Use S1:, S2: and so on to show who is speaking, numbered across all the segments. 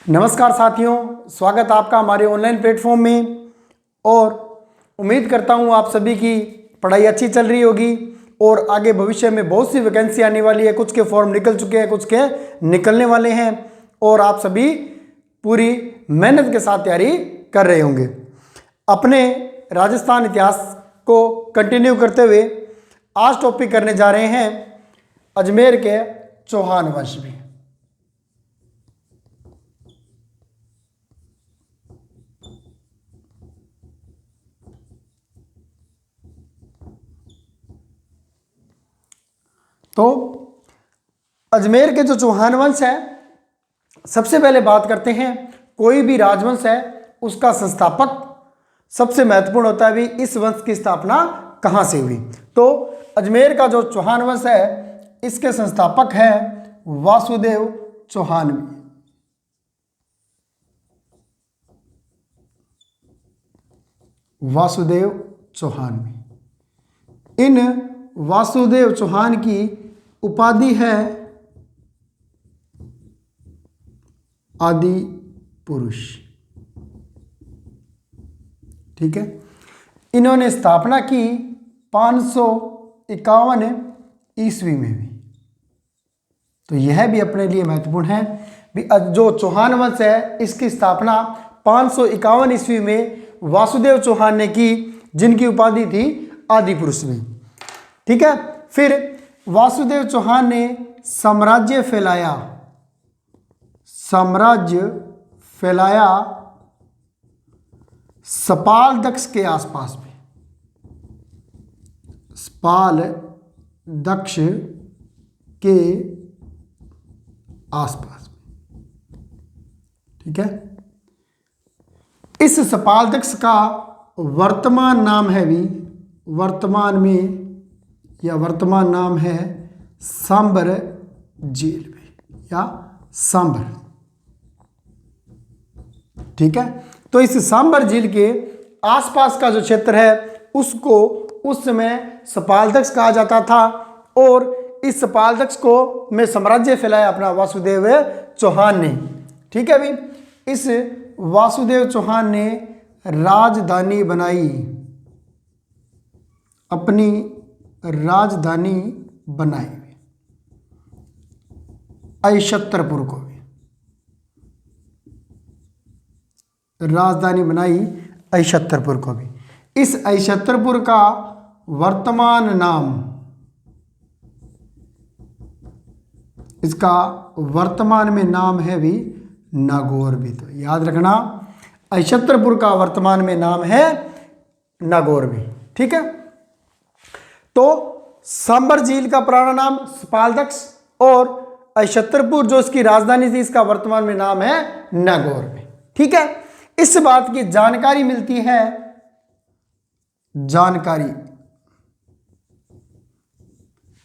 S1: नमस्कार साथियों, स्वागत आपका हमारे ऑनलाइन प्लेटफॉर्म में। और उम्मीद करता हूं आप सभी की पढ़ाई अच्छी चल रही होगी और आगे भविष्य में बहुत सी वैकेंसी आने वाली है। कुछ के फॉर्म निकल चुके हैं, कुछ के निकलने वाले हैं और आप सभी पूरी मेहनत के साथ तैयारी कर रहे होंगे। अपने राजस्थान इतिहास को कंटिन्यू करते हुए आज टॉपिक करने जा रहे हैं अजमेर के चौहान वंश में। तो अजमेर के जो चौहान वंश है, सबसे पहले बात करते हैं। कोई भी राजवंश है उसका संस्थापक सबसे महत्वपूर्ण होता है भी इस वंश की स्थापना कहां से हुई। तो अजमेर का जो चौहान वंश है इसके संस्थापक है वासुदेव चौहान। वासुदेव चौहान। इन वासुदेव चौहान की उपाधि है आदि पुरुष। ठीक है। इन्होंने स्थापना की 551 ईस्वी में भी। तो यह भी अपने लिए महत्वपूर्ण है भी जो चौहान वंश है इसकी स्थापना 551 ईस्वी में वासुदेव चौहान ने की, जिनकी उपाधि थी आदि पुरुष में। ठीक है। फिर वासुदेव चौहान ने साम्राज्य फैलाया सपाल दक्ष के आसपास में। सपाल दक्ष के आसपास में। ठीक है। इस सपाल दक्ष का वर्तमान नाम है भी, वर्तमान में या वर्तमान नाम है सांबर झील में या सांबर। ठीक है। तो इस सांबर झील के आसपास का जो क्षेत्र है उसको उस समय सपालदक्ष कहा जाता था और इस सपालदक्ष को में साम्राज्य फैलाया अपना वासुदेव चौहान ने। ठीक है भाई। इस वासुदेव चौहान ने राजधानी बनाई, अपनी राजधानी बनाई अहिच्छत्रपुर को भी। राजधानी बनाई अहिच्छत्रपुर को भी। इस अहिच्छत्रपुर का वर्तमान नाम, इसका वर्तमान में नाम है भी नागौर भी। तो याद रखना अहिच्छत्रपुर का वर्तमान में नाम है नागौर भी। ठीक है। तो सांबर झील का पुराना नाम सपालदक्ष और अहिच्छत्रपुर जो इसकी राजधानी थी इसका वर्तमान में नाम है नागौर में। ठीक है। इस बात की जानकारी मिलती है, जानकारी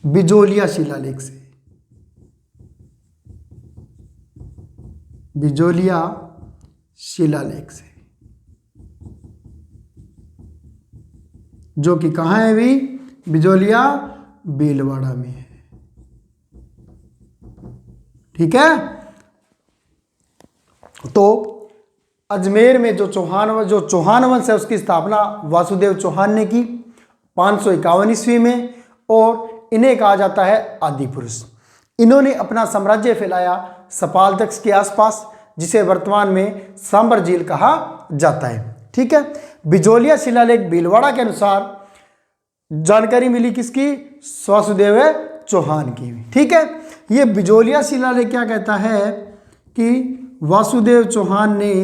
S1: बिजोलिया शिलालेख से। बिजोलिया शिलालेख से, जो कि कहां है भी, बिजोलिया भीलवाड़ा में है। ठीक है। तो अजमेर में जो चौहान वंश है उसकी स्थापना वासुदेव चौहान ने की 551 ईस्वी में और इन्हें कहा जाता है आदि पुरुष। इन्होंने अपना साम्राज्य फैलाया सपालदक्ष के आसपास, जिसे वर्तमान में सांबर झील कहा जाता है। ठीक है। बिजोलिया शिलालेख भीलवाड़ा के अनुसार जानकारी मिली किसकी, वासुदेव चौहान की। ठीक है। ये बिजोलिया शिलालेख क्या कहता है कि वासुदेव चौहान ने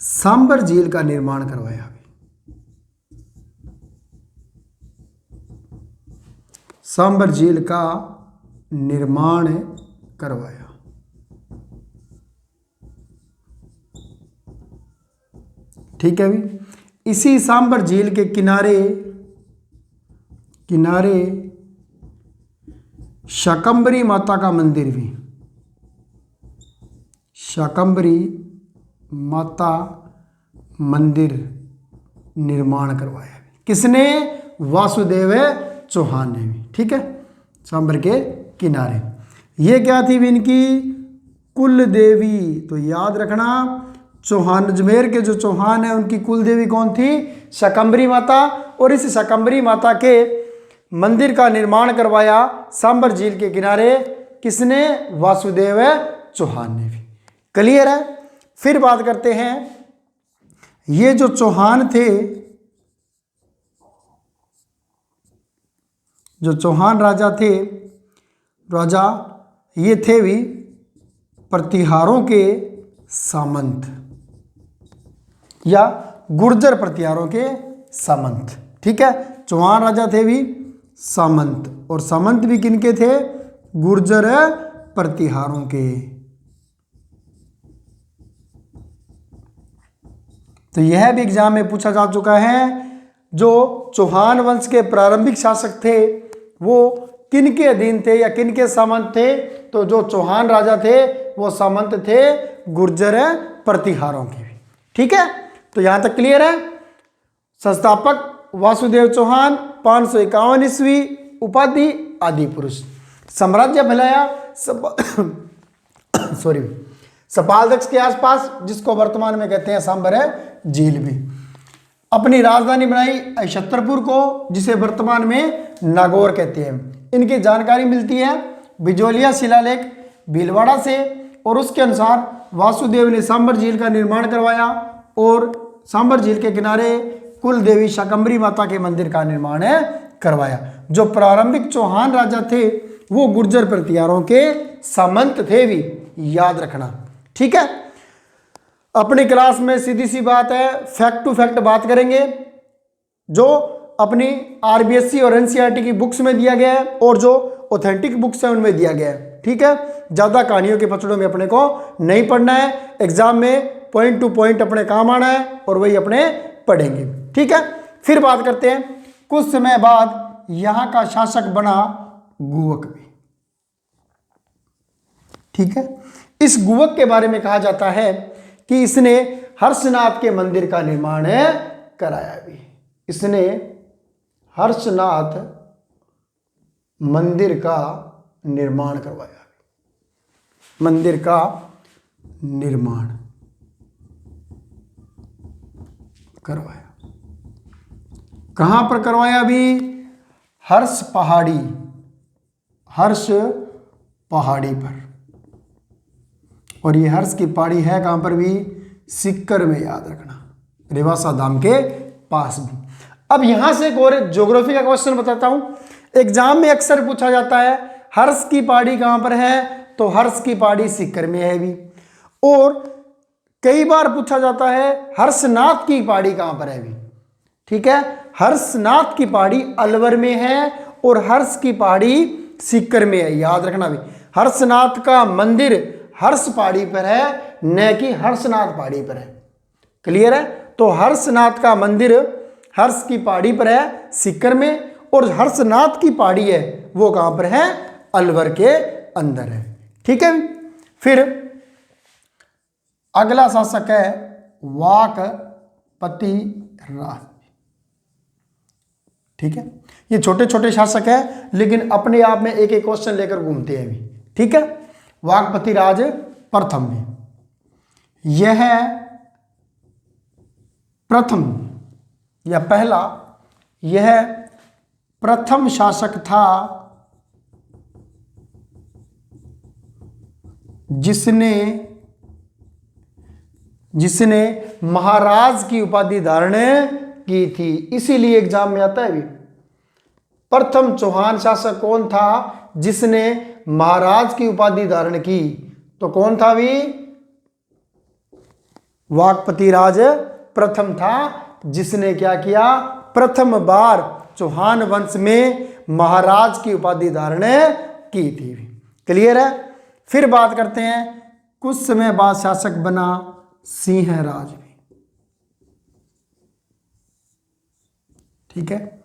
S1: सांबर झील का निर्माण करवाया। सांबर झील का निर्माण करवाया। ठीक है भी। इसी सांबर झील के किनारे शाकंभरी माता का मंदिर भी, शाकंभरी माता मंदिर निर्माण करवाया। किसने? वासुदेव चौहान ने भी। ठीक है। सांबर के किनारे ये क्या थी इनकी कुल देवी। तो याद रखना, चौहान अजमेर के जो चौहान है उनकी कुल देवी कौन थी? शाकंभरी माता। और इस शाकंभरी माता के मंदिर का निर्माण करवाया सांबर झील के किनारे किसने? वासुदेव चौहान ने भी। क्लियर है। फिर बात करते हैं, ये जो चौहान थे, जो चौहान राजा थे, राजा ये थे भी प्रतिहारों के सामंत या गुर्जर प्रतिहारों के सामंत। ठीक है, चौहान राजा थे भी सामंत, और सामंत भी किनके थे? गुर्जर प्रतिहारों के। तो यह भी एग्जाम में पूछा जा चुका है। जो चौहान वंश के प्रारंभिक शासक थे वो किनके अधीन थे या किनके सामंत थे? तो जो चौहान राजा थे वो सामंत थे गुर्जर प्रतिहारों के भी। ठीक है, तो यहां तक क्लियर है। संस्थापक वासुदेव चौहान, 551 ईस्वी, उपाधि आदि पुरुष। साम्राज्य फैलाया सॉरी सपालदक्ष के आसपास, जिसको वर्तमान में कहते हैं सांबर झील भी। अपनी राजधानी बनाई छतरपुर को, जिसे वर्तमान में नागौर कहते हैं। इनकी जानकारी मिलती है बिजोलिया शिलालेख भीलवाड़ा से, और उसके अनुसार वासुदेव ने सांबर झील का निर्माण करवाया और सांबर झील के किनारे कुल देवी शाकंभरी माता के मंदिर का निर्माण करवाया। जो प्रारंभिक चौहान राजा थे वो गुर्जर प्रतिहारों के सामंत थे भी, याद रखना। ठीक है, अपनी क्लास में सीधी सी बात है, फैक्ट टू फैक्ट बात करेंगे, जो अपनी आरबीएससी और एनसीईआरटी की बुक्स में दिया गया है और जो ऑथेंटिक बुक्स है उनमें दिया गया है। ठीक है, ज़्यादा कहानियों के पचड़ों में अपने को नहीं पढ़ना है, एग्जाम में पॉइंट टू पॉइंट अपने काम आना है और वही अपने पढ़ेंगे। ठीक है, फिर बात करते हैं, कुछ समय बाद यहाँ का शासक बना गुवक भी। ठीक है, इस गुवक के बारे में कहा जाता है कि इसने हर्षनाथ के मंदिर का निर्माण कराया भी। इसने हर्षनाथ मंदिर का निर्माण करवाया, मंदिर का निर्माण करवाया। कहां पर करवाया भी? हर्ष पहाड़ी, हर्ष पहाड़ी पर। और ये हर्ष की पहाड़ी है कहां पर भी? सिक्कर में, याद रखना, रेवासा धाम के पास भी। अब यहां से एक और ज्योग्राफी का क्वेश्चन बताता हूं, एग्जाम में अक्सर पूछा जाता है हर्ष की पहाड़ी कहां पर है? तो हर्ष की पहाड़ी सिक्कर में है भी। और कई बार पूछा जाता है हर्षनाथ की पहाड़ी कहां पर है भी। ठीक है, हर्षनाथ की पहाड़ी अलवर में है और हर्ष की पहाड़ी सिक्कर में है, याद रखना भी। हर्षनाथ का मंदिर हर्ष पहाड़ी पर है, न कि हर्षनाथ पहाड़ी पर है। क्लियर है? तो हर्षनाथ का मंदिर हर्ष की पहाड़ी पर है सिक्कर में, और हर्षनाथ की पहाड़ी है वो कहां पर है? अलवर के अंदर है। ठीक है, फिर अगला शासक है वाकपति राज। ठीक है, ये छोटे छोटे शासक है लेकिन अपने आप में एक एक क्वेश्चन लेकर घूमते हैं भी। ठीक है, वाकपति राज प्रथम में, यह प्रथम या पहला, यह प्रथम शासक था जिसने महाराज की उपाधि धारण की थी। इसीलिए एग्जाम में आता है भी, प्रथम चौहान शासक कौन था जिसने महाराज की उपाधि धारण की? तो कौन था भी? वाकपति राज प्रथम था, जिसने क्या किया? प्रथम बार चौहान वंश में महाराज की उपाधि धारण की थी। क्लियर है? फिर बात करते हैं, कुछ समय बाद शासक बना सिंहराज भी। ठीक है,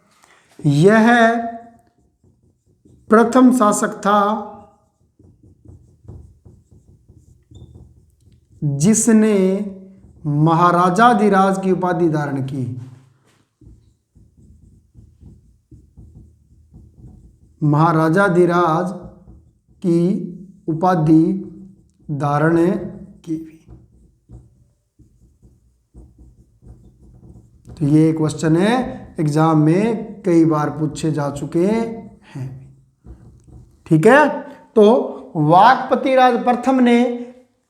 S1: यह प्रथम शासक था जिसने महाराजाधिराज की उपाधि धारण की। महाराजाधिराज की उपाधि धारण की भी। तो ये क्वेश्चन है, एग्जाम में कई बार पूछे जा चुके हैं। ठीक है, तो वाकपति राज प्रथम ने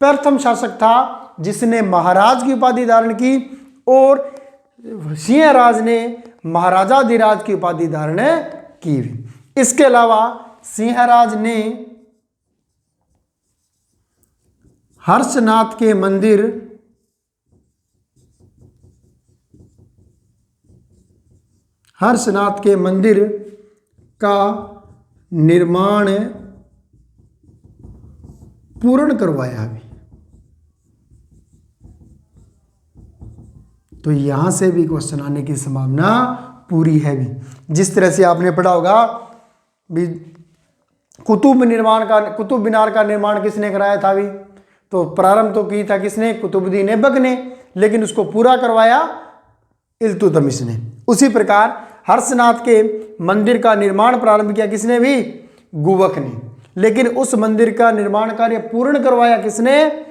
S1: प्रथम शासक था जिसने महाराज की उपाधि धारण की, और सिंहराज ने महाराजाधिराज की उपाधि धारण की। इसके अलावा सिंहराज ने हर्षनाथ के मंदिर का निर्माण पूर्ण करवाया भी। तो यहां से भी क्वेश्चन आने की संभावना पूरी है भी। जिस तरह से आपने पढ़ा होगा भी, कुतुब मीनार का निर्माण किसने कराया था भी? तो प्रारंभ तो की था किसने? कुतुबुद्दीन ऐबक ने, लेकिन उसको पूरा करवाया इल्तुतमिश ने। उसी प्रकार हर्षनाथ के मंदिर का निर्माण प्रारंभ किया किसने भी? गुवक ने, लेकिन उस मंदिर का निर्माण कार्य पूर्ण करवाया किसने?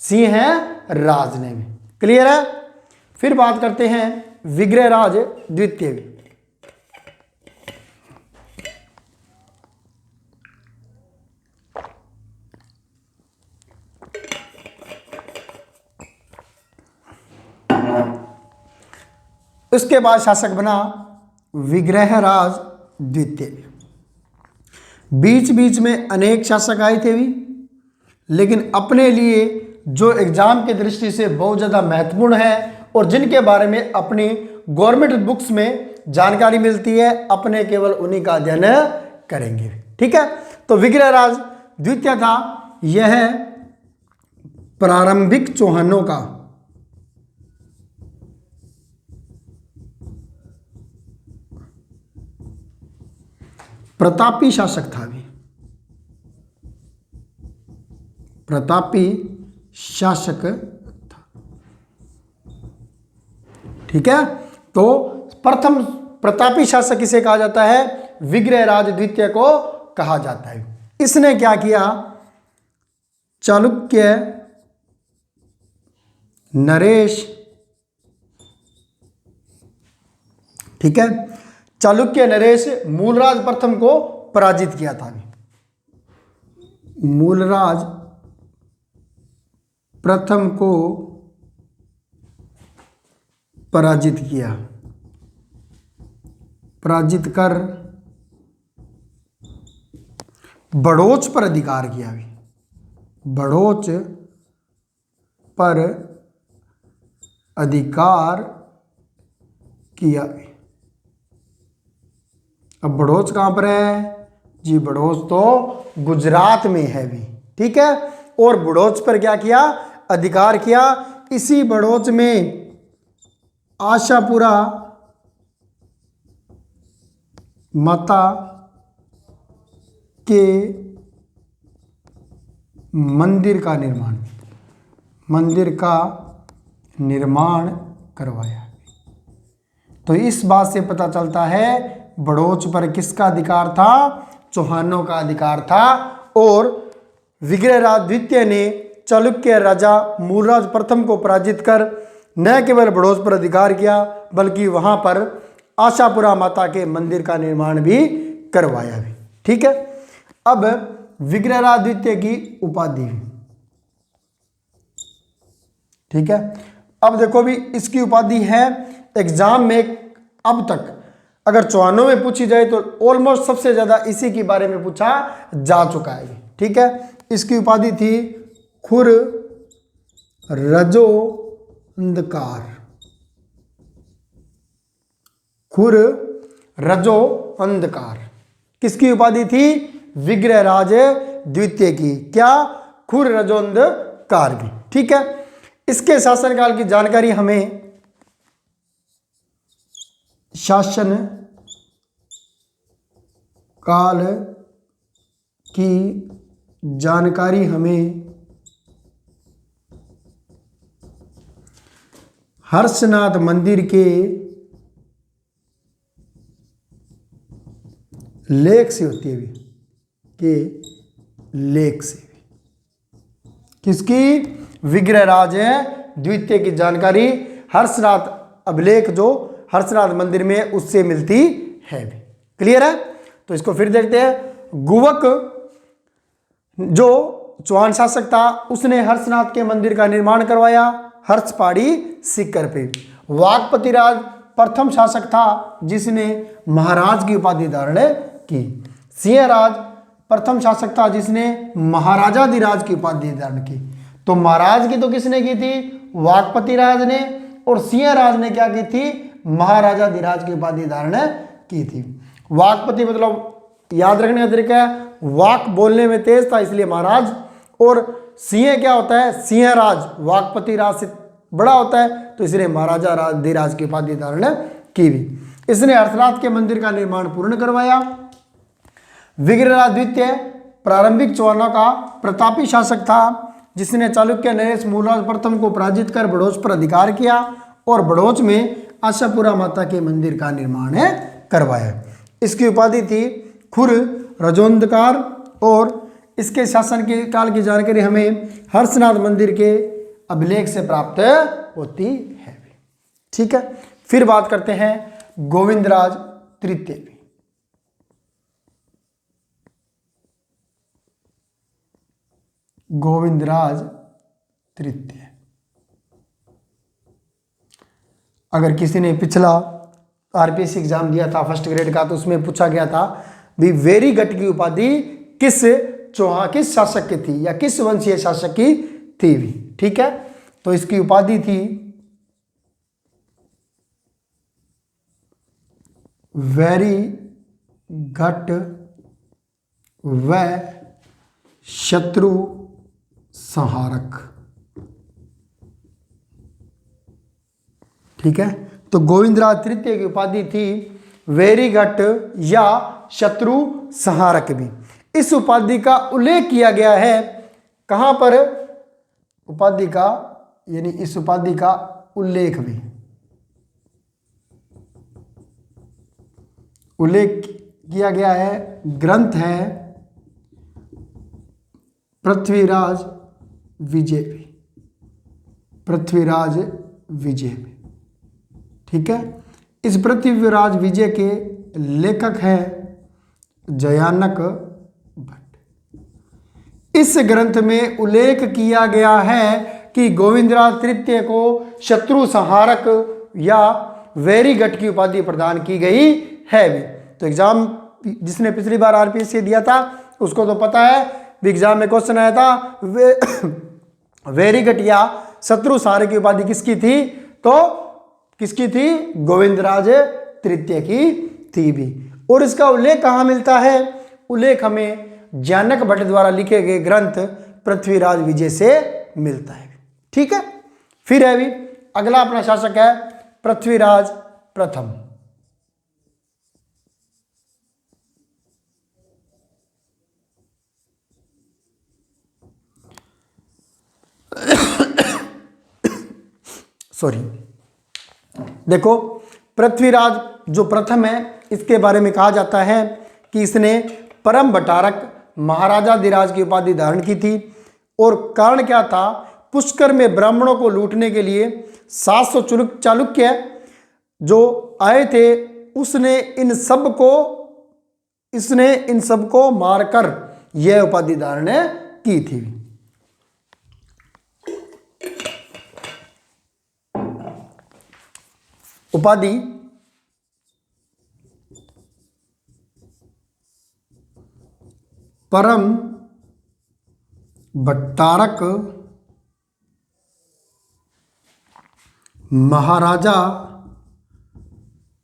S1: सिंहराज ने भी। क्लियर है? फिर बात करते हैं विग्रहराज द्वितीय भी। उसके बाद शासक बना विग्रहराज द्वितीय। बीच बीच में अनेक शासक आए थे भी, लेकिन अपने लिए जो एग्जाम की दृष्टि से बहुत ज़्यादा महत्वपूर्ण है और जिनके बारे में अपनी गवर्नमेंट बुक्स में जानकारी मिलती है, अपने केवल उन्हीं का अध्ययन करेंगे। ठीक है, तो विग्रहराज द्वितीय था, यह प्रारंभिक चौहानों का प्रतापी शासक था भी। प्रतापी शासक था। ठीक है, तो प्रथम प्रतापी शासक किसे कहा जाता है? विग्रहराज द्वितीय को कहा जाता है। इसने क्या किया? चालुक्य नरेश, ठीक है, चालुक्य नरेश मूलराज प्रथम को पराजित किया था। मूलराज प्रथम को पराजित किया, पराजित कर बड़ोच पर अधिकार किया भी। बड़ोच पर अधिकार किया भी। अब बड़ोच कहां पर है जी? बड़ोच तो गुजरात में है भी। ठीक है, और बड़ोच पर क्या किया? अधिकार किया। इसी बड़ोच में आशापुरा माता के मंदिर का निर्माण करवाया। तो इस बात से पता चलता है बड़ोच पर किसका अधिकार था? चौहानों का अधिकार था। और विग्रहराज द्वितीय ने चालुक्य राजा मूलराज प्रथम को पराजित कर न केवल बड़ोच पर अधिकार किया, बल्कि वहां पर आशापुरा माता के मंदिर का निर्माण भी करवाया भी। ठीक है, अब विग्रहराज द्वितीय की उपाधि। ठीक है, अब देखो भी इसकी उपाधि है एग्जाम में अब तक अगर चौहानों में पूछी जाए तो ऑलमोस्ट सबसे ज्यादा इसी के बारे में पूछा जा चुका है। ठीक है, इसकी उपाधि थी खुर रजो अंधकार। खुर रजो अंधकार किसकी उपाधि थी? विग्रहराज द्वितीय की। क्या? खुर रजो अंधकार की। ठीक है, इसके शासनकाल की जानकारी हमें शासन काल की जानकारी हमें हर्षनाथ मंदिर के लेख से होती है भी, के लेख से भी। किसकी? विग्रहराज द्वितीय की जानकारी हर्षनाथ अभिलेख जो हर्षनाथ मंदिर में उससे मिलती है भी। क्लियर है? तो इसको फिर देखते हैं। गुवक जो चौहान शासक था उसने हर्षनाथ के मंदिर का निर्माण करवाया हर्ष पहाड़ी सिक्कर पे। वाकपति राज प्रथम शासक था जिसने महाराज की उपाधि धारण की। सिंहराज प्रथम शासक था जिसने महाराजाधिराज की उपाधि धारण की। तो महाराज की तो किसने की थी? वाकपति राज ने। और सिंहराज ने क्या की थी? महाराजाधिराज की उपाधि धारण की थी। वाकपति मतलब याद रखने का तरीका है, वाक बोलने में तेज था इसलिए महाराज। और सिंह क्या होता है? सिंहराज वाकपति राज से बड़ा होता है तो इसलिए महाराजा अधिराज की उपाधि धारण की भी। इसने हर्षनाथ के मंदिर का निर्माण पूर्ण करवाया। विग्रहराज द्वितीय प्रारंभिक चौहानों का प्रतापी शासक था जिसने चालुक्य नरेश मूलराज प्रथम को पराजित कर बड़ौच पर अधिकार किया और बड़ौच में आशापुरा माता के मंदिर का निर्माण करवाया। इसकी उपाधि थी खुर रजोंदकार। और इसके शासन के काल की जानकारी हमें हर्षनाथ मंदिर के अभिलेख से प्राप्त होती है। ठीक है, फिर बात करते हैं गोविंदराज तृतीय की। गोविंदराज तृतीय, अगर किसी ने पिछला आरपीएससी एग्जाम दिया था फर्स्ट ग्रेड का तो उसमें पूछा गया था भी वेरीगट की उपाधि किस शासक की थी या किस वंशीय शासक की थी भी। ठीक है, तो इसकी उपाधि थी वेरीगट व शत्रु संहारक। ठीक है, तो गोविंदराज तृतीय की उपाधि थी वेरीगट या शत्रु संहारक भी। इस उपाधि का उल्लेख किया गया है कहां पर? उपाधि का यानी इस उपाधि का उल्लेख भी उल्लेख किया गया है, ग्रंथ है पृथ्वीराज विजय भी, पृथ्वीराज विजय भी। ठीक है, इस पृथ्वीराज विजय के लेखक हैं जयानक भट्ट। इस ग्रंथ में उल्लेख किया गया है कि गोविंदराज तृतीय को शत्रु संहारक या वेरीगट की उपाधि प्रदान की गई है भी। तो एग्जाम जिसने पिछली बार आरपीएससी दिया था उसको तो पता है, एग्जाम में क्वेश्चन आया था वेरीगट या शत्रु संहारक की उपाधि किसकी थी? तो किसकी थी? गोविंदराज तृतीय की थी भी। और इसका उल्लेख कहाँ मिलता है? उल्लेख हमें जयानक भट्ट द्वारा लिखे गए ग्रंथ पृथ्वीराज विजय से मिलता है। ठीक है, फिर है भी अगला अपना शासक है पृथ्वीराज प्रथम। सॉरी, देखो पृथ्वीराज जो प्रथम है इसके बारे में कहा जाता है कि इसने परम भट्टारक महाराजाधिराज की उपाधि धारण की थी। और कारण क्या था? पुष्कर में ब्राह्मणों को लूटने के लिए 700 चालुक्य जो आए थे इसने इन सब को मारकर यह उपाधि धारण की थी। उपाधि परम भट्टारक महाराजा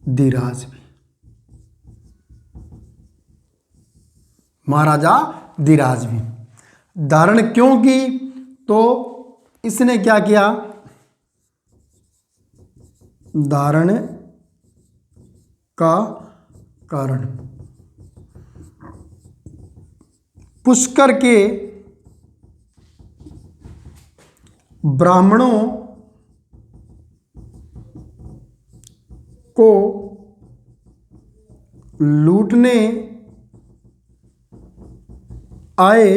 S1: धीराज भी, महाराजा धीराज भी धारण क्यों की? तो इसने क्या किया? धारण का कारण पुष्कर के ब्राह्मणों को लूटने आए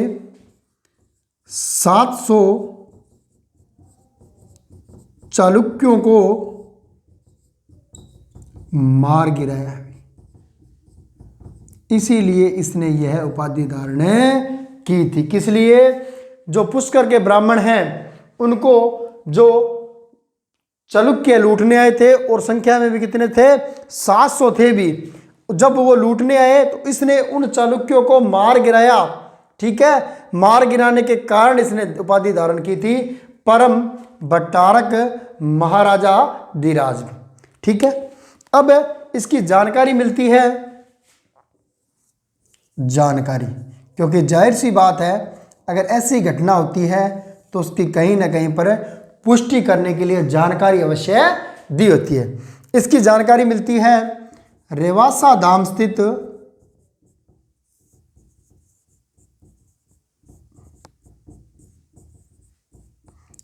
S1: 700 चालुक्यों को मार गिराया, इसीलिए इसने यह उपाधि धारण की थी। किस लिए? जो पुष्कर के ब्राह्मण हैं उनको जो चालुक्य लूटने आए थे, और संख्या में भी कितने थे? 700 थे भी। जब वो लूटने आए तो इसने उन चालुक्यों को मार गिराया। ठीक है, मार गिराने के कारण इसने उपाधि धारण की थी परम बट्टारक महाराजा धीराज। ठीक है, अब इसकी जानकारी मिलती है, जानकारी, क्योंकि जाहिर सी बात है अगर ऐसी घटना होती है तो उसकी कहीं ना कहीं पर पुष्टि करने के लिए जानकारी अवश्य दी होती है। इसकी जानकारी मिलती है रेवासा धाम स्थित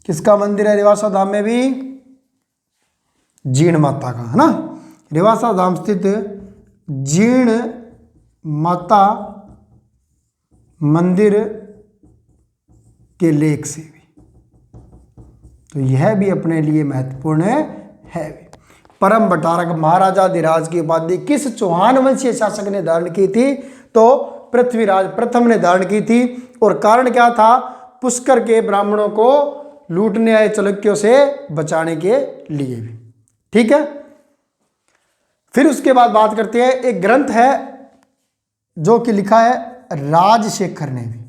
S1: किसका मंदिर है? रेवासा धाम में भी जीण माता का, है ना। रेवासा धाम स्थित जीण माता मंदिर के लेख से भी, तो यह भी अपने लिए महत्वपूर्ण है। परम बटारक महाराजा धीराज की उपाधि किस चौहान वंशीय शासक ने धारण की थी? तो पृथ्वीराज प्रथम ने धारण की थी। और कारण क्या था? पुष्कर के ब्राह्मणों को लूटने आए चालुक्यों से बचाने के लिए भी। ठीक है, फिर उसके बाद बात करते हैं, एक ग्रंथ है जो कि लिखा है राजशेखर ने भी।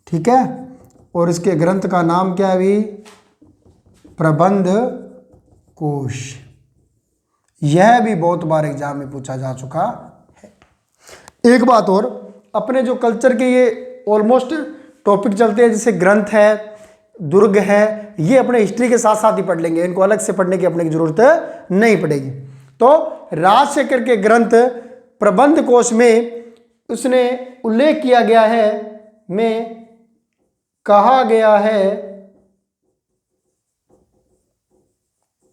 S1: ठीक है, और इसके ग्रंथ का नाम क्या है भी? प्रबंध कोश। यह भी बहुत बार एग्जाम में पूछा जा चुका है। एक बात और, अपने जो कल्चर के ये ऑलमोस्ट टॉपिक चलते हैं, जैसे ग्रंथ है, दुर्ग है, ये अपने हिस्ट्री के साथ साथ ही पढ़ लेंगे, इनको अलग से पढ़ने की अपने की जरूरत नहीं पड़ेगी। तो राजशेखर के ग्रंथ प्रबंध कोश में उसने उल्लेख किया गया है, में कहा गया है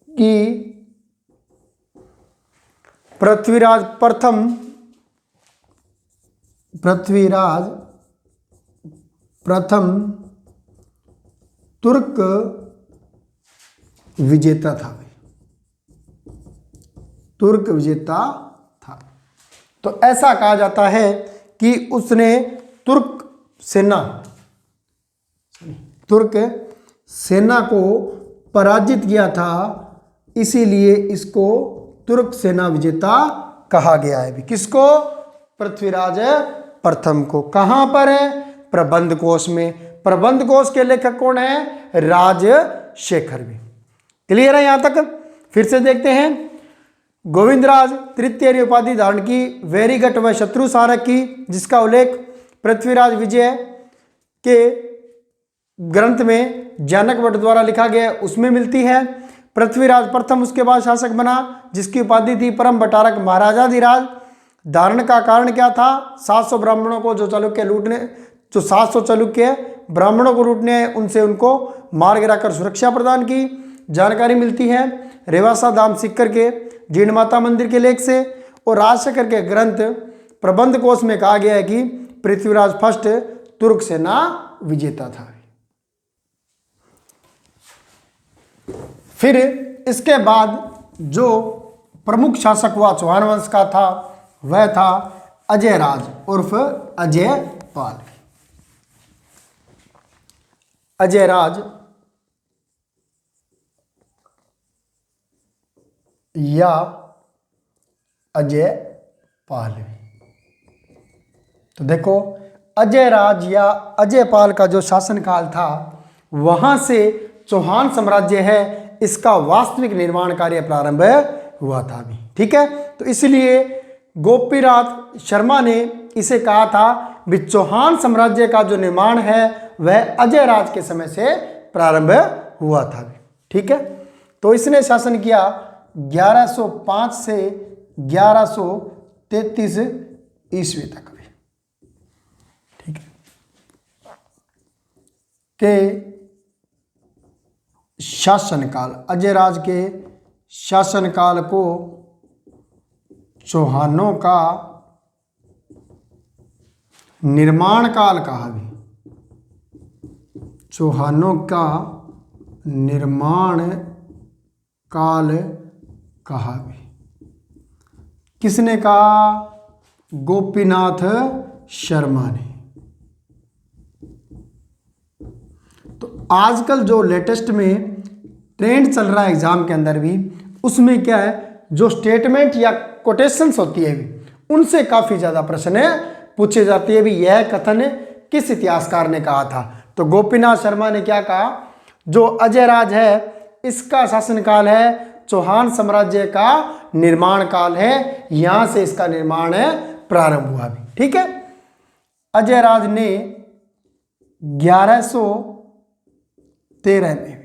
S1: कि पृथ्वीराज प्रथम तुर्क विजेता था, तुर्क विजेता था। तो ऐसा कहा जाता है कि उसने तुर्क सेना को पराजित किया था, इसीलिए इसको तुर्क सेना विजेता कहा गया है। किसको? पृथ्वीराज प्रथम को। कहां पर है? प्रबंध कोश में। प्रबंध कोश के लेखक कौन है? राजशेखर भी। क्लियर है यहां तक? फिर से देखते हैं। गोविंदराज तृतीय ने उपाधि धारण की वैरीगट व शत्रु सारक की, जिसका उल्लेख पृथ्वीराज विजय के ग्रंथ में जानक भट्ट द्वारा लिखा गया, उसमें मिलती है। पृथ्वीराज प्रथम उसके बाद शासक बना, जिसकी उपाधि थी परम बटारक महाराजा धीराज। धारण का कारण क्या था? 700 ब्राह्मणों को जो 700 चालुक्य ब्राह्मणों को लूटने आए, उनसे उनको मार गिराकर सुरक्षा प्रदान की। जानकारी मिलती है रेवासा धाम सीकर के जीण माता मंदिर के लेख से, और राजशेखर के ग्रंथ प्रबंध कोश में कहा गया है कि पृथ्वीराज फर्स्ट तुर्क सेना विजेता था। फिर इसके बाद जो प्रमुख शासक हुआ चौहान वंश का था, वह था अजय राज उर्फ अजय पाल। अजय राज या अजय पाल। तो देखो, अजय राज या अजय पाल का जो शासनकाल था, वहां से चौहान साम्राज्य है, इसका वास्तविक निर्माण कार्य प्रारंभ हुआ था भी। ठीक है, तो इसलिए गोपीनाथ शर्मा ने इसे कहा था कि चौहान साम्राज्य का जो निर्माण है वह अजय राज के समय से प्रारंभ हुआ था भी। ठीक है, तो इसने शासन किया 1105 से 1133 ईस्वी तक भी। ठीक है, के शासनकाल, अजय राज के शासनकाल को चौहानों का निर्माण काल कहा भी, चौहानों का निर्माण काल कहा भी। किसने कहा? गोपीनाथ शर्मा ने। तो आजकल जो लेटेस्ट में ट्रेंड चल रहा है एग्जाम के अंदर भी, उसमें क्या है, जो स्टेटमेंट या कोटेशंस होती है भी, उनसे काफी ज्यादा प्रश्न पूछे जाती है भी, यह कथन किस इतिहासकार ने कहा था। तो गोपीनाथ शर्मा ने क्या कहा? जो अजय राज है इसका शासनकाल है चौहान साम्राज्य का निर्माण काल है, यहां से इसका निर्माण प्रारंभ हुआ भी। ठीक है। अजय राज ने 1113 में भी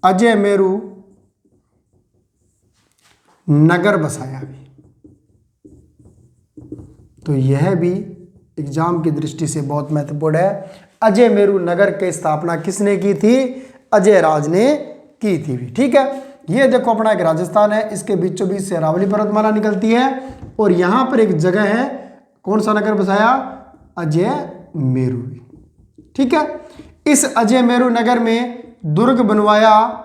S1: अजय मेरू नगर बसाया भी। तो यह भी एग्जाम की दृष्टि से बहुत महत्वपूर्ण है। अजय मेरू नगर की स्थापना किसने की थी? अजय राज ने की थी भी। ठीक है। ये देखो अपना एक राजस्थान है, इसके बीचों बीच से अरावली पर्वतमाला निकलती है और यहां पर एक जगह है, कौन सा नगर बसाया? अजय मेरू। ठीक है। इस अजय मेरू नगर में दुर्ग बनवाया,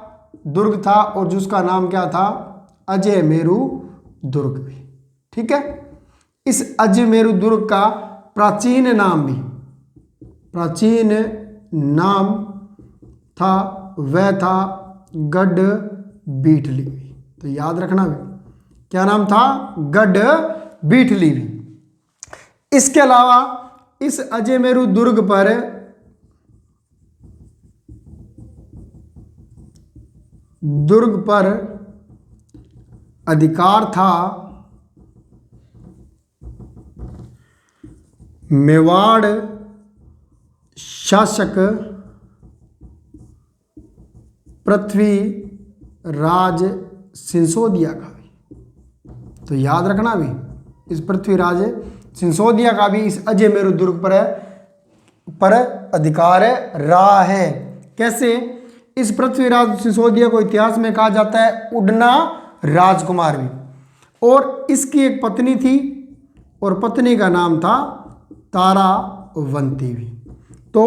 S1: दुर्ग था और जिसका नाम क्या था? अजय मेरू दुर्ग भी। ठीक है। इस अजय मेरू दुर्ग का प्राचीन नाम भी, प्राचीन नाम था, वह था गढ़ बीठली। तो याद रखना भी, क्या नाम था? गढ़ बीठली भी। इसके अलावा इस अजय मेरू दुर्ग पर अधिकार था मेवाड़ शासक पृथ्वीराज सिंसोदिया का भी। तो याद रखना भी, इस पृथ्वीराज सिंसोदिया का भी इस अजय मेरू दुर्ग पर अधिकार रहा है। कैसे? इस पृथ्वीराज सिंसोदिया को इतिहास में कहा जाता है उड़ना राजकुमार भी, और इसकी एक पत्नी थी और पत्नी का नाम था तारावंती भी। तो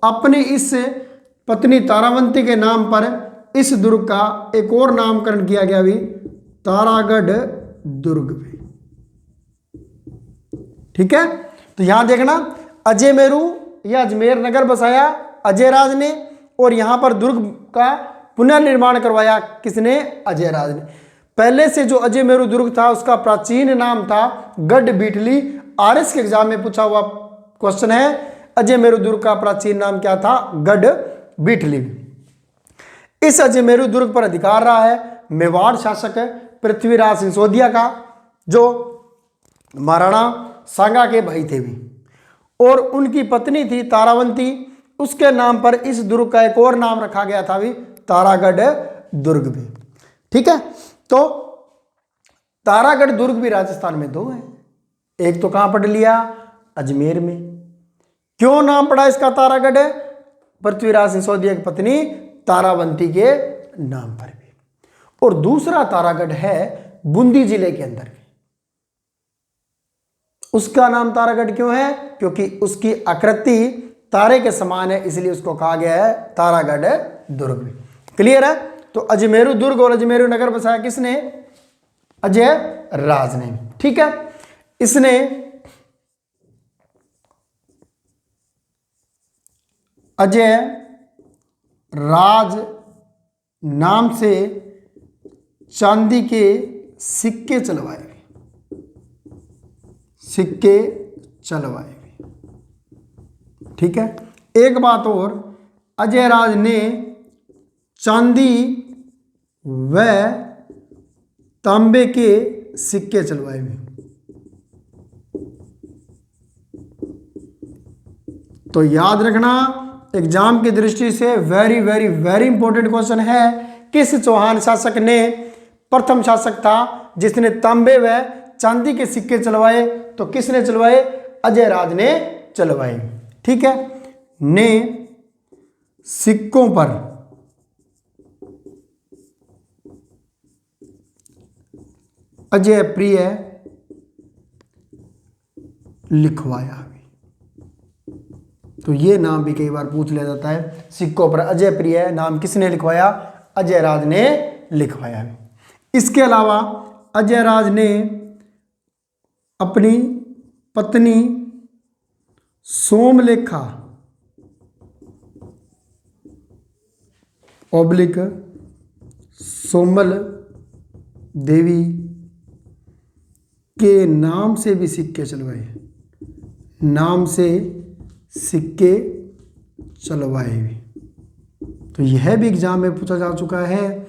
S1: अपनी इस पत्नी तारावंती के नाम पर इस दुर्ग का एक और नामकरण किया गया भी, तारागढ़ दुर्ग भी। ठीक है। तो यहां देखना, अजय मेरू या अजमेर नगर बसाया अजय राज ने, और यहां पर दुर्ग का पुनर्निर्माण करवाया किसने? अजय राज ने। पहले से जो अजय मेरू दुर्ग था उसका प्राचीन नाम था गढ़ बीठली। आरएस के एग्जाम में पूछा हुआ क्वेश्चन है, अजय मेरू दुर्ग का प्राचीन नाम क्या था? गढ़ बीठली। इस अजय मेरू दुर्ग पर अधिकार रहा है मेवाड़ शासक पृथ्वीराज सिंसोदिया का, जो महाराणा सांगा के भाई थे भी, और उनकी पत्नी थी तारावंती। उसके नाम पर इस दुर्ग का एक और नाम रखा गया था भी, तारागढ़ दुर्ग भी। ठीक है। तो तारागढ़ दुर्ग भी राजस्थान में दो है, एक तो कहां पढ़ लिया? अजमेर में। क्यों नाम पड़ा इसका तारागढ़? पृथ्वीराज सिंसोदिया की पत्नी तारावंती के नाम पर भी। और दूसरा तारागढ़ है बूंदी जिले के अंदर भी। उसका नाम तारागढ़ क्यों है? क्योंकि उसकी आकृति तारे के समान है, इसलिए उसको कहा गया है तारागढ़ दुर्ग भी। क्लियर है? तो अजमेरू दुर्ग और अजमेरू नगर बसाया किसने? अजय राज ने। ठीक है। इसने अजय राज नाम से चांदी के सिक्के चलवाए, सिक्के चलवाए। ठीक है। एक बात और, अजय राज ने चांदी व तांबे के सिक्के चलवाए भी। तो याद रखना, एग्जाम की दृष्टि से very very very important question है, किस चौहान शासक ने प्रथम शासक था जिसने तांबे व चांदी के सिक्के चलवाए? तो किसने चलवाए? अजय राज ने चलवाए। ठीक है। ने सिक्कों पर अजय प्रिय लिखवाया भी। तो ये नाम भी कई बार पूछ लिया जाता है। सिक्कों पर अजय प्रिय नाम किसने लिखवाया? अजय राज ने लिखवाया भी। इसके अलावा अजय राज ने अपनी पत्नी सोमलेखा ऑब्लिक सोमल देवी के नाम से भी सिक्के चलवाए, नाम से सिक्के चलवाए भी। तो यह भी एग्जाम में पूछा जा चुका है।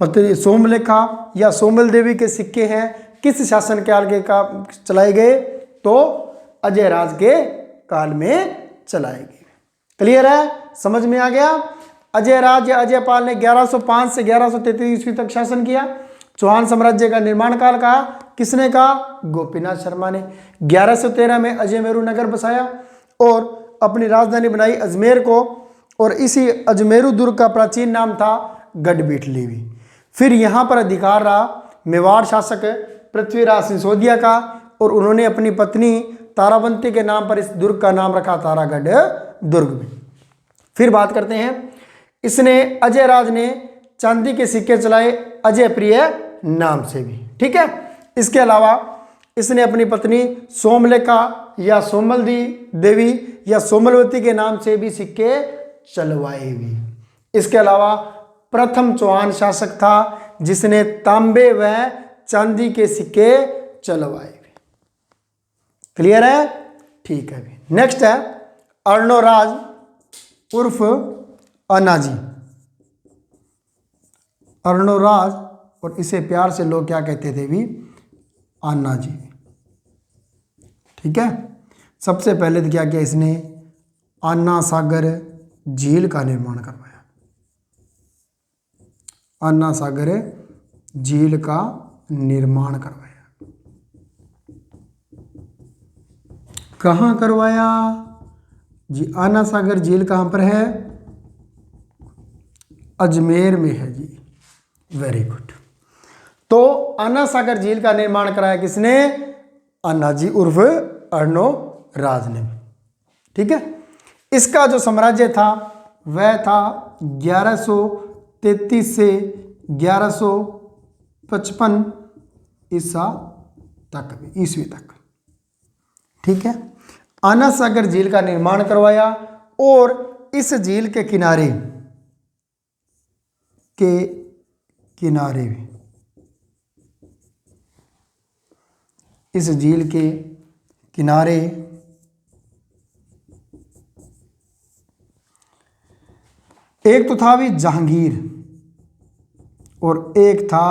S1: पत्नी सोमलेखा या सोमल देवी के सिक्के हैं, किस शासन काल के का चलाए गए? तो अजय राज के काल में चलाए गए। क्लियर है? समझ में आ गया? अजय राज या अजय पाल ने 1105 से 1133 ईस्वी तक शासन किया। चौहान साम्राज्य का निर्माण काल कहा किसने? कहा गोपीनाथ शर्मा ने। 1113 में अजमेरू नगर बसाया और अपनी राजधानी बनाई अजमेर को, और इसी अजमेरू दुर्ग का प्राचीन नाम था गढ़बीटली भी। फिर यहाँ पर अधिकार रहा मेवाड़ शासक पृथ्वीराज सिसोदिया का, और उन्होंने अपनी पत्नी तारावंती के नाम पर इस दुर्ग का नाम रखा तारागढ़ दुर्ग में। फिर बात करते हैं, इसने अजय राज ने चांदी के सिक्के चलाए अजय प्रिय नाम से भी। ठीक है। इसके अलावा इसने अपनी पत्नी सोमलेखा या सोमल देवी या सोमलवती के नाम से भी सिक्के चलवाए भी। इसके अलावा प्रथम चौहान शासक था जिसने तांबे व चांदी के सिक्के चलवाए भी। क्लियर है? ठीक है। नेक्स्ट है अर्णोराज उर्फ अन्नाजी। अर्णोराज, और इसे प्यार से लोग क्या कहते थे भी? अन्नाजी। ठीक है। सबसे पहले तो क्या किया इसने? अन्ना सागर झील का निर्माण करवाया। अन्ना सागर झील का निर्माण करवाया। कहाँ करवाया जी? अन्ना सागर झील कहाँ पर है? अजमेर में है जी। Very good. तो अन्ना सागर झील का निर्माण कराया किसने? अन्नाजी उर्फ अर्णोराज ने। ठीक है। इसका जो साम्राज्य था वह था 1133 से 1155 ईस्वी तक। ठीक है। अन्ना सागर झील का निर्माण करवाया, और इस झील के किनारे भी, इस झील के किनारे एक तो था भी जहांगीर और एक था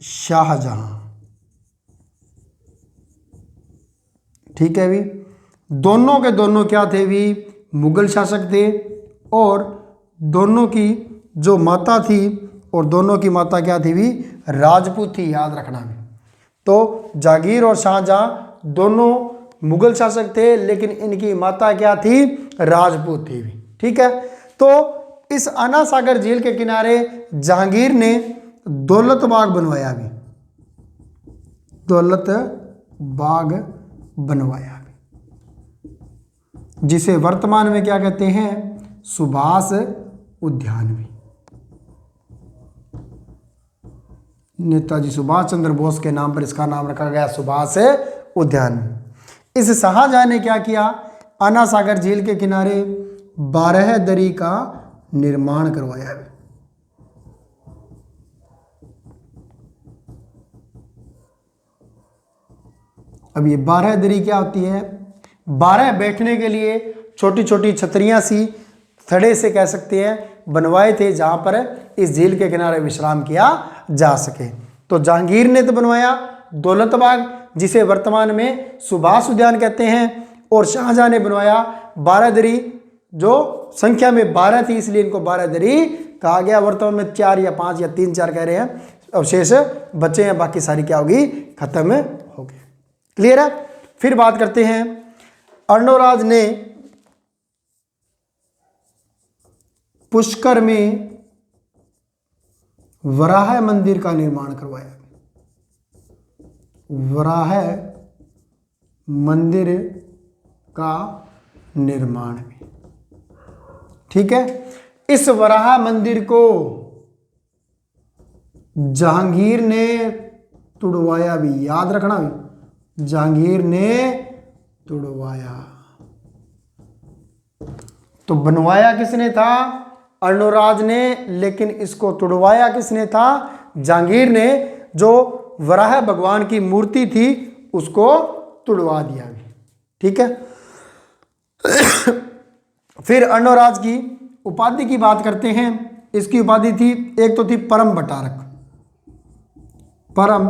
S1: शाहजहां। ठीक है भी। दोनों के दोनों क्या थे भी? मुगल शासक थे, और दोनों की जो माता थी, और दोनों की माता क्या थी भी? राजपूत थी। याद रखना भी। तो जहांगीर और शाहजहां दोनों मुगल शासक थे, लेकिन इनकी माता क्या थी? राजपूत थी भी। ठीक है। तो इस अन्ना सागर झील के किनारे जहांगीर ने दौलत बाग बनवाया भी। दौलत बाग बनवाया भी, जिसे वर्तमान में क्या कहते हैं? सुभाष उद्यान भी। नेताजी सुभाष चंद्र बोस के नाम पर इसका नाम रखा गया सुभाष उद्यान। इस शाहजहां ने क्या किया? अन्ना सागर झील के किनारे 12 दरी का निर्माण करवाया। अब ये 12 दरी क्या होती है? 12 बैठने के लिए छोटी छोटी छतरियां सी, थड़े से कह सकते हैं, बनवाए थे, जहां पर इस झील के किनारे विश्राम किया जा सके। तो जहांगीर ने तो बनवाया दौलत बाग, जिसे वर्तमान में सुभाष उद्यान कहते हैं, और शाहजहां ने बनवाया 12 दरी, जो संख्या में 12 थी इसलिए इनको 12 दरी कहा गया। वर्तमान में 4 या 5 या 3-4 कह रहे हैं, अवशेष बचे हैं, बाकी सारी क्या होगी? खत्म हो गई। क्लियर है? फिर बात करते हैं, अर्णोराज ने पुष्कर में वराह मंदिर का निर्माण करवाया। वराह मंदिर का निर्माण भी। ठीक है, इस वराह मंदिर को जहांगीर ने तुड़वाया भी, याद रखना भी, जहांगीर ने तुड़वाया। तो बनवाया किसने था? अर्णोराज ने, लेकिन इसको तुड़वाया किसने था? जहांगीर ने। जो वराह भगवान की मूर्ति थी उसको तुड़वा दिया भी। ठीक है, फिर अर्णोराज की उपाधि की बात करते हैं। इसकी उपाधि थी, एक तो थी परम बटारक, परम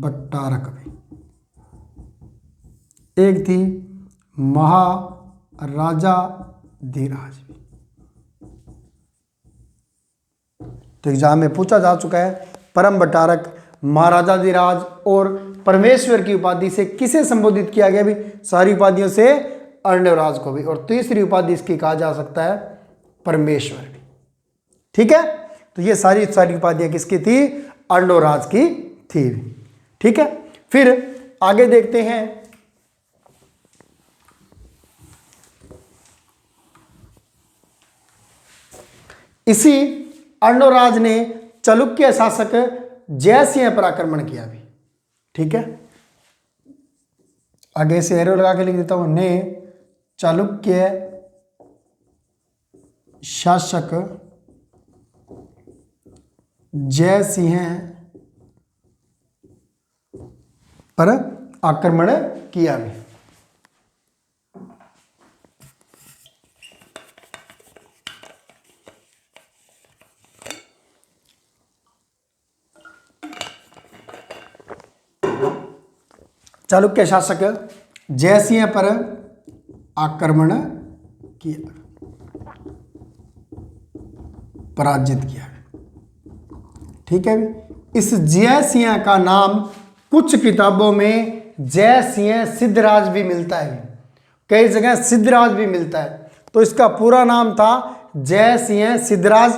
S1: बट्टारक भी, एक थी महाराजा धीराज भी। तो एग्जाम में पूछा जा चुका है, परम बटारक, महाराजा धीराज और परमेश्वर की उपाधि से किसे संबोधित किया गया भी? सारी उपाधियों से अर्णवराज को भी। और तीसरी उपाधि इसकी कहा जा सकता है परमेश्वर भी। ठीक है, तो ये सारी उपाधियां किसकी थी? अर्णवराज की थी। ठीक है, फिर आगे देखते हैं। इसी अर्णवराज ने चालुक्य शासक जयसिंह पर आक्रमण किया भी। ठीक है, आगे से एरो लगा के लिख देता हूं, ने चालुक्य शासक जयसिंह पर आक्रमण किया भी। चालुक्य शासक जयसिंह पर आक्रमण किया, पराजित किया। ठीक है, इस जयसिंह का नाम कुछ किताबों में जयसिंह सिद्धराज भी मिलता है, कई जगह सिद्धराज भी मिलता है। तो इसका पूरा नाम था जयसिंह सिद्धराज।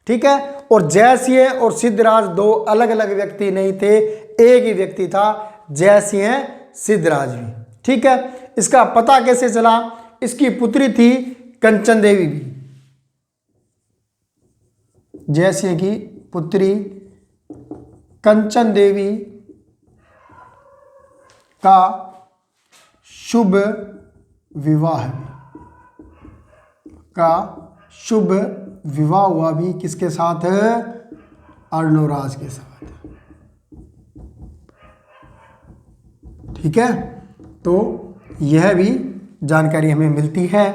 S1: ठीक है, और जयसिंह और सिद्धराज दो अलग अलग व्यक्ति नहीं थे, एक ही व्यक्ति था, जयसिंह सिद्धराज भी। ठीक है, इसका पता कैसे चला? इसकी पुत्री थी कंचन देवी भी, जयसिंह की पुत्री कंचन देवी का शुभ विवाह हुआ भी। किसके साथ? अर्णोराज के साथ। ठीक है, तो यह भी जानकारी हमें मिलती है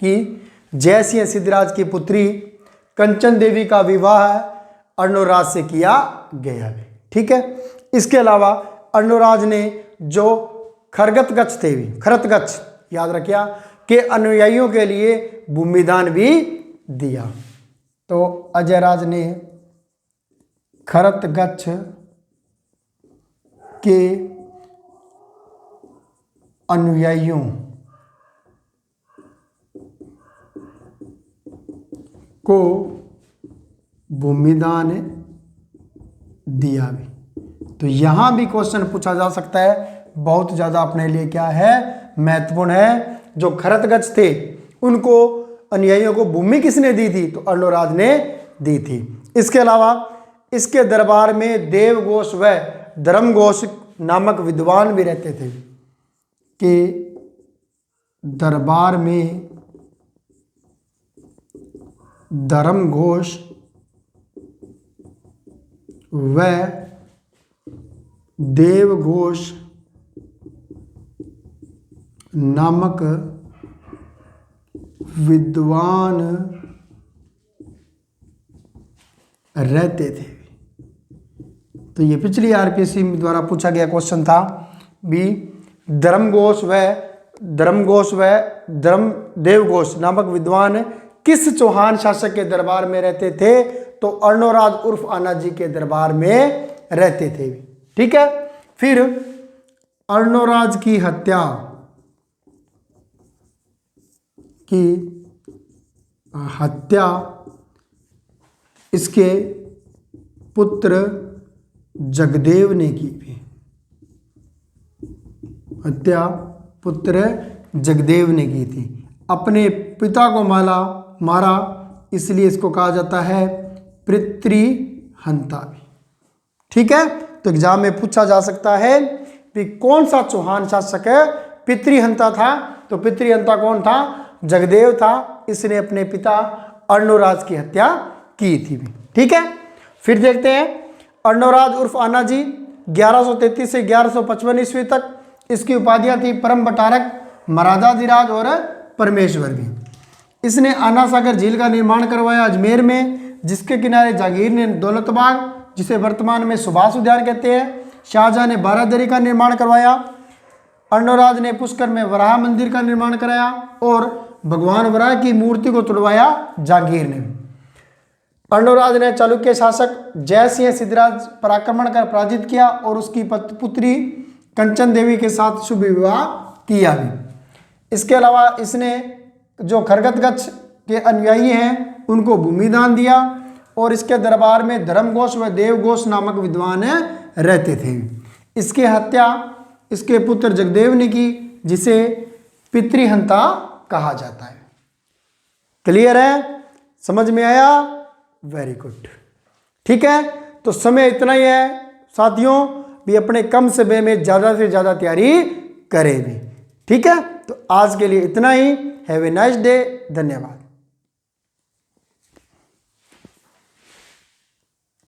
S1: कि जयसिंह सिद्धराज की पुत्री कंचन देवी का विवाह अर्णोराज से किया गया है। ठीक है, इसके अलावा अर्णोराज ने जो खरगतगच्छ थे, खरतगच्छ याद रखिया, के अनुयायियों के लिए भूमिदान भी दिया। तो अजयराज ने खरतगच्छ के अनुयायियों को भूमिदान दिया भी। तो यहां भी क्वेश्चन पूछा जा सकता है, बहुत ज्यादा अपने लिए क्या है? महत्वपूर्ण है। जो खरतगच्छ थे उनको, अनुयायियों को भूमि किसने दी थी? तो अर्णोराज ने दी थी। इसके अलावा इसके दरबार में देवघोष व धर्मघोष नामक विद्वान भी रहते थे, कि दरबार में धर्मघोष व देवघोष नामक विद्वान रहते थे। तो ये पिछली आरपीएससी द्वारा पूछा गया क्वेश्चन था भी। धर्मघोष व देवघोष नामक विद्वान किस चौहान शासक के दरबार में रहते थे? तो अर्णोराज उर्फ आना जी के दरबार में रहते थे। ठीक है, फिर अर्णोराज की हत्या इसके पुत्र जगदेव ने की भी। हत्या पुत्र जगदेव ने की थी। अपने पिता को मारा इसलिए इसको कहा जाता है पितृहंता भी। ठीक है, तो एग्जाम में पूछा जा सकता है कि कौन सा चौहान शासक पितृहंता था। तो पितृहंता कौन था? जगदेव था। इसने अपने पिता अर्णोराज की हत्या की थी। ठीक है, फिर देखते हैं अर्णोराज उर्फ आना जी 1133 से 1155 ईस्वी तक। इसकी उपाधियां थी परम बटारक, महाराजाधिराज और परमेश्वर भी। इसने आना सागर झील का निर्माण करवाया अजमेर में, जिसके किनारे जहांगीर ने दौलतबाग, जिसे वर्तमान में सुभाष उद्यान कहते हैं, शाहजहां ने बारादरी का निर्माण करवाया, अर्णोराज ने पुष्कर में वराह मंदिर का निर्माण कराया और भगवान वराह की मूर्ति को तुड़वाया जहांगीर ने। अर्णोराज ने चालुक्य शासक जयसिंह सिद्धराज पर आक्रमण कर पराजित किया और उसकी पुत्री कंचन देवी के साथ शुभ विवाह किया भी। इसके अलावा इसने जो खरगतगच्छ के अनुयायी हैं उनको भूमि दान दिया और इसके दरबार में धर्मघोष व देवघोष नामक विद्वान रहते थे। इसकी हत्या इसके पुत्र जगदेव ने की, जिसे पितृहंता कहा जाता है। क्लियर है? समझ में आया? Very good. ठीक है, तो समय इतना ही है साथियों, भी अपने कम समय में ज़्यादा से ज़्यादा तैयारी करें भी। ठीक है, तो आज के लिए इतना ही। Have a nice day. धन्यवाद।